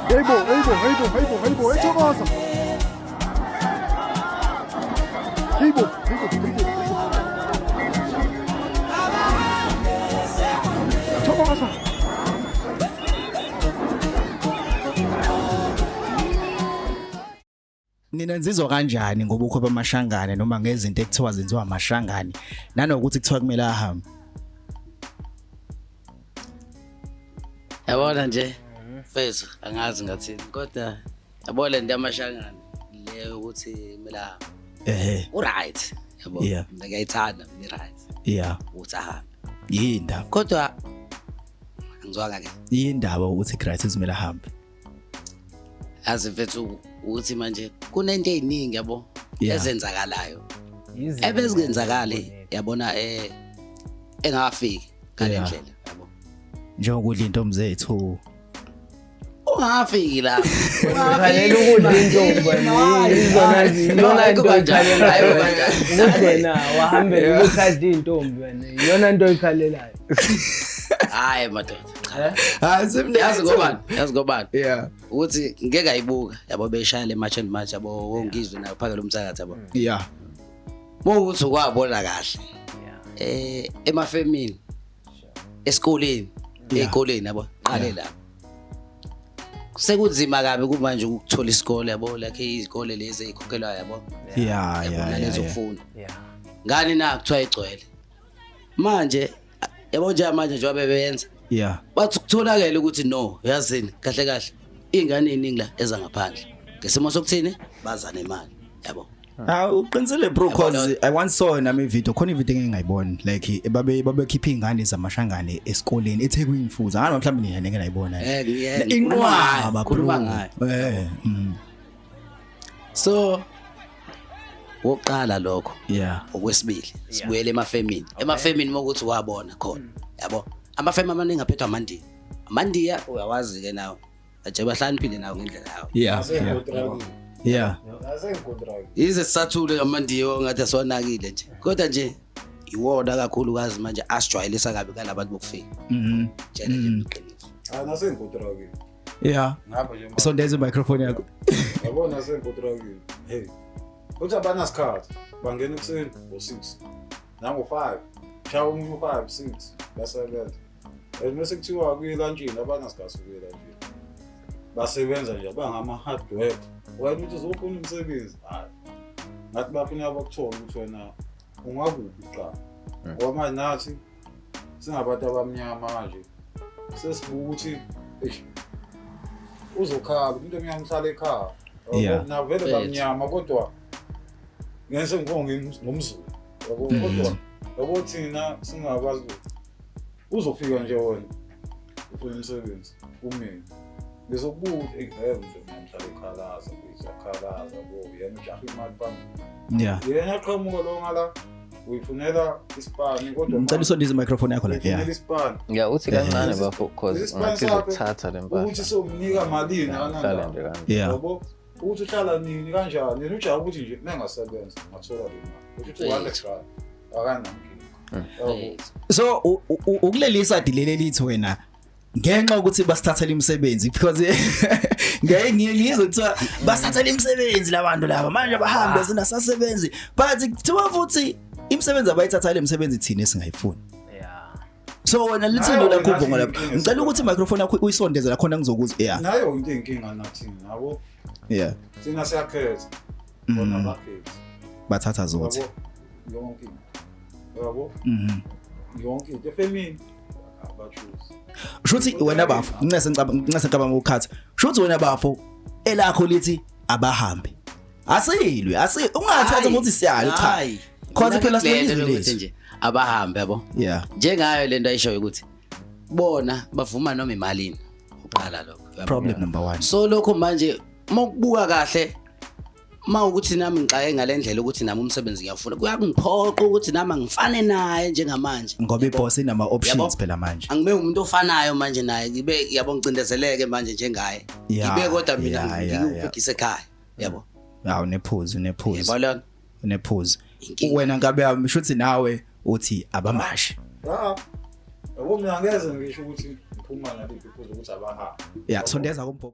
Hey, Thomas. Hey, Thomas. Nina nzizwa kanjani ngoba ukhopha amashangane noma ngezinto ekuthiwa zenziwa amashangane nanokuthi kuthiwa kumele ahambe? Yabona nje mfethu angazi ngathini kodwa yabo le nto yamashangane leyo ukuthi kumele ahambe. Uright yabo ngiyayithanda mina right. Yeah. Uthi ahambe. Yindaba. Kodwa angizwanga ke. Yindaba ukuthi Christ kumele ahambe. Yazi mfethu uthi manje kunento eziningi yabo ezenzakalayo. Ebezenzakale yabona engafiki ngale ndlela yabo. Njengokudla intombi zethu. Ungafiki la. Khalela ukudla intombi izona into ekhalelayo wena wahambela ukukhathi intombi wena iyona into ekhalelayo. Hayi madoda. Yazi ngobani? Yeah. Ukuthi ngeke ayibuka yabo beshaya le match and match yabo wongizwe nayo phakela umsakazi yabo. Yeah. Mawuthi kwabona kahle. Emafemini. Esikoleni. Ezikoleni yabo. Qale la. Sekunzima kabi kumanje ukuthola isikole yabo like izikole lezi ezikhokhelwayo yabo. Yeah. Lezo kufunda. Ngani na kuthiwa igcwele. Manje yabo nje manje bebenza. Yeah. Bathi kutholakala ukuthi no yazini kahle ingane eningi la eza ngaphandle ngesimo sokuthini baza nemali yabo. Uqinisele bro cause I once saw nami video khona ivideo engingayibona like babekhipha ingane zamashangane esikoleni eThekwini futhi ngani mhlawumbe nina ngeke nayibona inqwaba khuluma ngayo. So woqala lokho okwesibili sibuyele emafemini mokuthi wabona khona yabo amafemi amaningi aphethwa amandiya uyawazi ke nawe aje bahlaniphile nawo ngendlela yawo. Yeah. Ize sisathule amandiya ngathi asonakile nje kodwa nje iwona kakhulu kazi manje asijwayelisa kabi kalabantu bokufika. Tshela nje iqiniso. Nasenkodraki. Yeah. Sondeza i-microphone yakho. Yabona nasenkodraki. Hey. Uthi abanasikhathi bangena ekuseni ngo6 nango5 shawo umuntu 5 6 basebenza. Mase kuthiwa kuyelunchini abanasikhathi kuyelunchini. Basebenza nje bangama hardware. Wena uthi uzofuna umsebenzi hayi. Ngathi bafuna abakuthola ukuthi wena ungakuphi qha. Ngoba manje nathi singabantu abamnyama manje sesibuka ukuthi uzokhaba into emnyama uhlala ekhaya. Na vele bamnyama kodwa ngese ngibonge ngomzulu yabo kodwa yabo thina singakwazi uzofika nje wena ufuna umsebenzi kumina ngizobuza nje mhlawumbe ekhalaza ngiyakhalaza bo yena ujaha imali phambili yena aqhamuka lo ngala uyifunela ispani kodwa ngicela usondeze i-microphone yakho la yeah uthi kancane bafo cause ngathi ukuthatha lempahla ukuthi somnika malini kanjani yabo ukuthi uhlala nini kanjani yena ujaha ukuthi nje mengasebenza ngathola le mali ukuthi u100 akanamkinga. So ukulelisa dilele lithi wena ngenxa ukuthi basithathele imisebenzi because ngeke ngiyelizwe kuthiwa basithathele imisebenzi labantu laba manje bahambe sinasasebenzi but kuthiwa futhi imisebenzi abayithathele imisebenzi thina esingayifuni. So wena lithando lakho ubonga lapho ngicela ukuthi i-microphone yakho uyisondeze la khona ngizokuzwa nayo into enkinga nathina yabo thina siyakhetha bona bakhetha bathatha zothi yonke yabo yonke into femini abachoose. Shuthi wena bafo nginase ngicabanga ukukhatha shuthi wena bafo elakho lithi abahambe asilwe ungathatha ukuthi siyalo cha cause phela silizwe nje abahambe yabo njengayo lento ayishoyo ukuthi bona bavuma noma imalini uqala lokho problem number 1. So lokho manje mokubuka kahle mawukuthi nami ngixaye ngalendlela ukuthi nami umsebenzi ngiyafuna kuyangiphoqa ukuthi nami ngifane naye njengamanje ngoba iboss inama options phela manje angibe umuntu ofanayo manje naye ngibe yabo ngicindezeleke manje njengaye ngibe kodwa mina ngikufisa ekhaya yabo unephuzu yabo unephuzu wena ngabe shuthi nawe uthi abamashi yabo mina ngeze ngisho ukuthi ngiphuma naliphi phuzu ukuthi abahambe sondeza kompho